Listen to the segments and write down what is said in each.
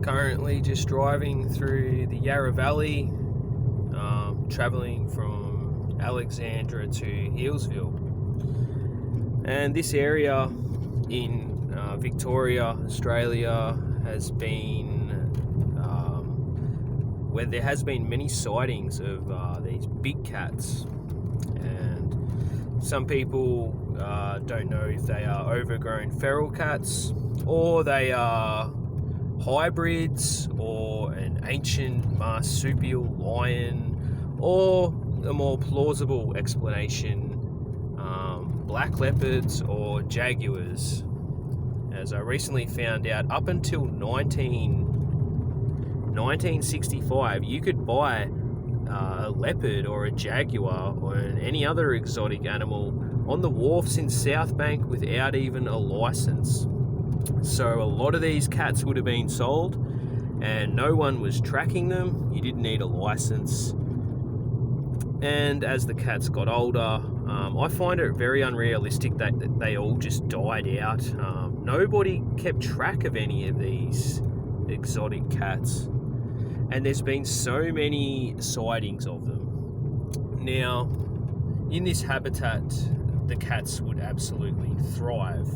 Currently just driving through the Yarra Valley, travelling from Alexandra to Healesville. And this area in Victoria, Australia, has been where there has been many sightings of these big cats. And some people don't know if they are overgrown feral cats or they are hybrids or an ancient marsupial lion, or a more plausible explanation, black leopards or jaguars. As I recently found out, up until 1965, you could buy a leopard or a jaguar or any other exotic animal on the wharfs in South Bank without even a license. So a lot of these cats would have been sold and no one was tracking them. You didn't need a license. And as the cats got older, I find it very unrealistic that they all just died out. Nobody kept track of any of these exotic cats. And there's been so many sightings of them. Now, in this habitat, the cats would absolutely thrive.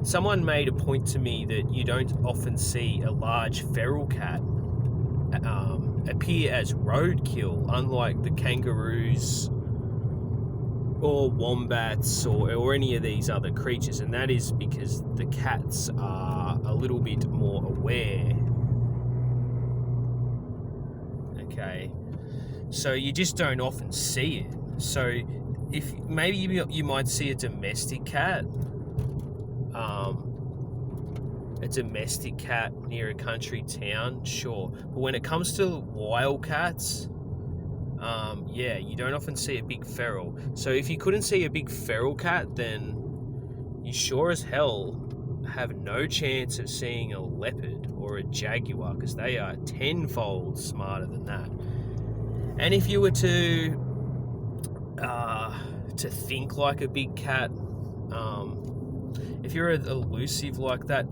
Someone made a point to me that you don't often see a large feral cat appear as roadkill, unlike the kangaroos or wombats or any of these other creatures, and that is because the cats are a little bit more aware. Okay, so you just don't often see it. So if maybe you might see a domestic cat, near a country town, sure. But when it comes to wild cats, you don't often see a big feral. So if you couldn't see a big feral cat, then you sure as hell have no chance of seeing a leopard or a jaguar, because they are tenfold smarter than that. And if you were to think like a big cat, if you're elusive like that,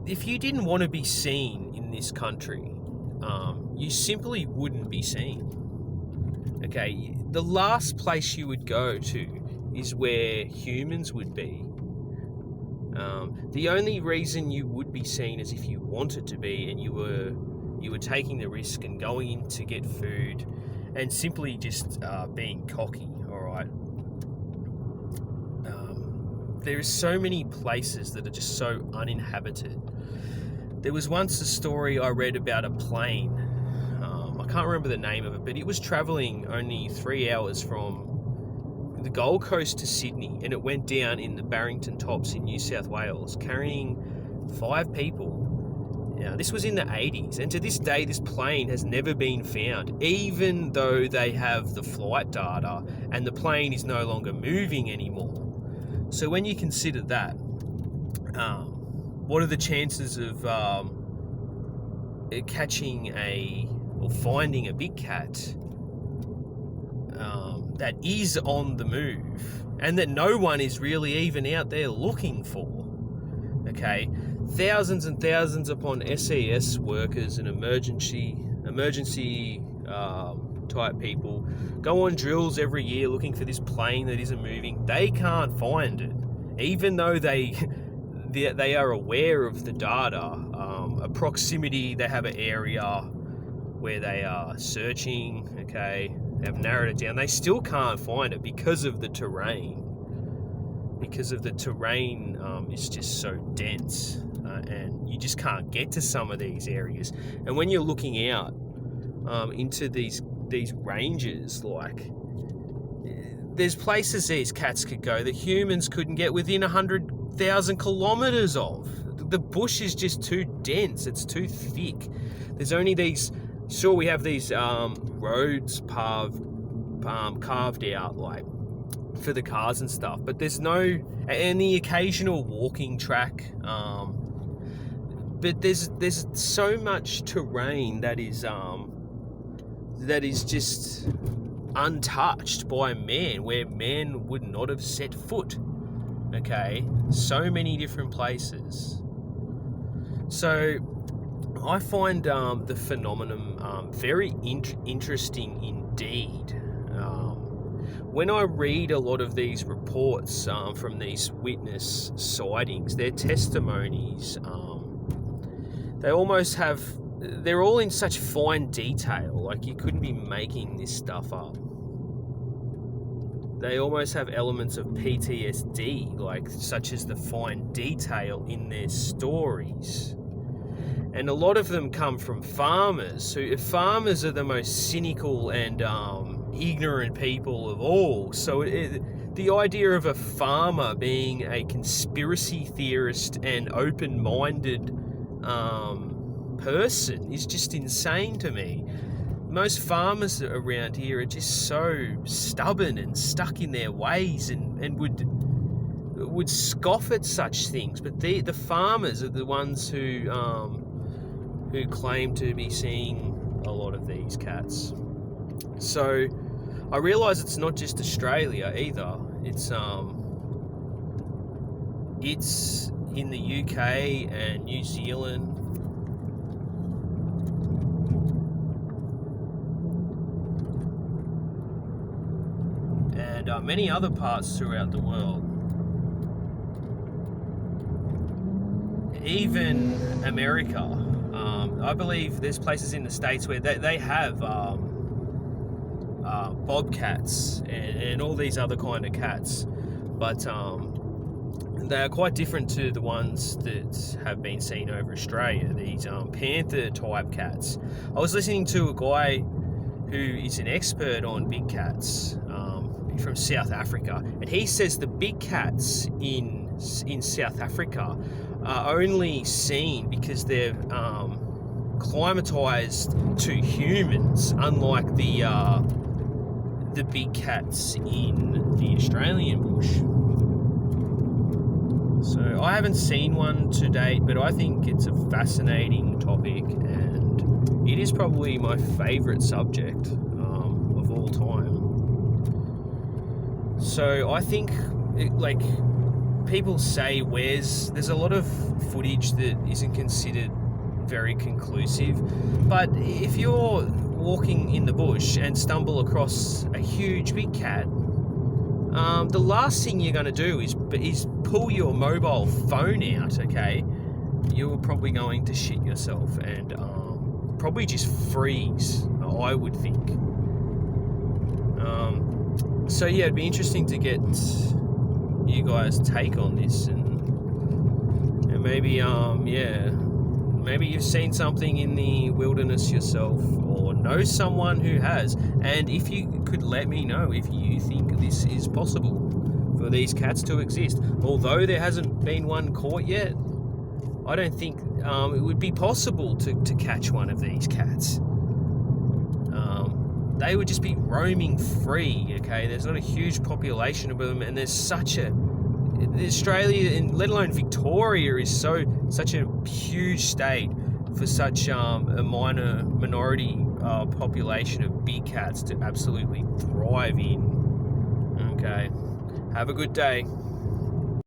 if you didn't want to be seen in this country, you simply wouldn't be seen. Okay, the last place you would go to is where humans would be. The only reason you would be seen is if you wanted to be, and you were taking the risk and going in to get food, and simply just being cocky. All right. There are so many places that are just so uninhabited. There was once a story I read about a plane. I can't remember the name of it, but it was travelling only 3 hours from the Gold Coast to Sydney, and it went down in the Barrington Tops in New South Wales, carrying 5 people. Now, this was in the 80s, and to this day, this plane has never been found, even though they have the flight data, and the plane is no longer moving anymore. So when you consider that, what are the chances of finding a big cat that is on the move and that no one is really even out there looking for? Okay, thousands and thousands upon SES workers and emergency type people go on drills every year looking for this plane that isn't moving. They can't find it, even though they are aware of the data, a proximity. They have an area where they are searching. Okay, they have narrowed it down. They still can't find it because of the terrain. Because of the terrain is just so dense, and you just can't get to some of these areas. And when you're looking out into these ranges, like, there's places these cats could go that humans couldn't get within 100,000 kilometres of. The bush is just too dense, it's too thick. There's only these, sure, we have these roads carved out, like, for the cars and stuff, but there's no, and the occasional walking track, but there's so much terrain that is just untouched by man, where man would not have set foot. Okay, so many different places. So I find the phenomenon very interesting indeed. When I read a lot of these reports from these witness sightings, their testimonies, they're all in such fine detail, like you couldn't be making this stuff up. They almost have elements of PTSD, like such as the fine detail in their stories. And a lot of them come from farmers. Farmers are the most cynical and ignorant people of all. So the idea of a farmer being a conspiracy theorist and open-minded person is just insane to me. Most farmers around here are just so stubborn and stuck in their ways and would scoff at such things. But the farmers are the ones who claim to be seeing a lot of these cats. So I realise it's not just Australia either. It's in the UK and New Zealand. And many other parts throughout the world. Even America. I believe there's places in the States where they have bobcats and all these other kind of cats. But they are quite different to the ones that have been seen over Australia, these panther type cats. I was listening to a guy who is an expert on big cats from South Africa, and he says the big cats in South Africa are only seen because they're climatized to humans, unlike the big cats in the Australian bush. So I haven't seen one to date, but I think it's a fascinating topic, and it is probably my favourite subject of all time. So I think, people say there's a lot of footage that isn't considered very conclusive, but if you're walking in the bush and stumble across a huge big cat, the last thing you're going to do is pull your mobile phone out, okay? You're probably going to shit yourself and probably just freeze, I would think. So yeah, it'd be interesting to get you guys' take on this, and maybe maybe you've seen something in the wilderness yourself, or know someone who has, and if you could let me know if you think this is possible for these cats to exist. Although there hasn't been one caught yet, I don't think it would be possible to catch one of these cats. They would just be roaming free, okay? There's not a huge population of them, and there's Australia, and let alone Victoria, is such a huge state for such a minority population of big cats to absolutely thrive in. Okay, have a good day.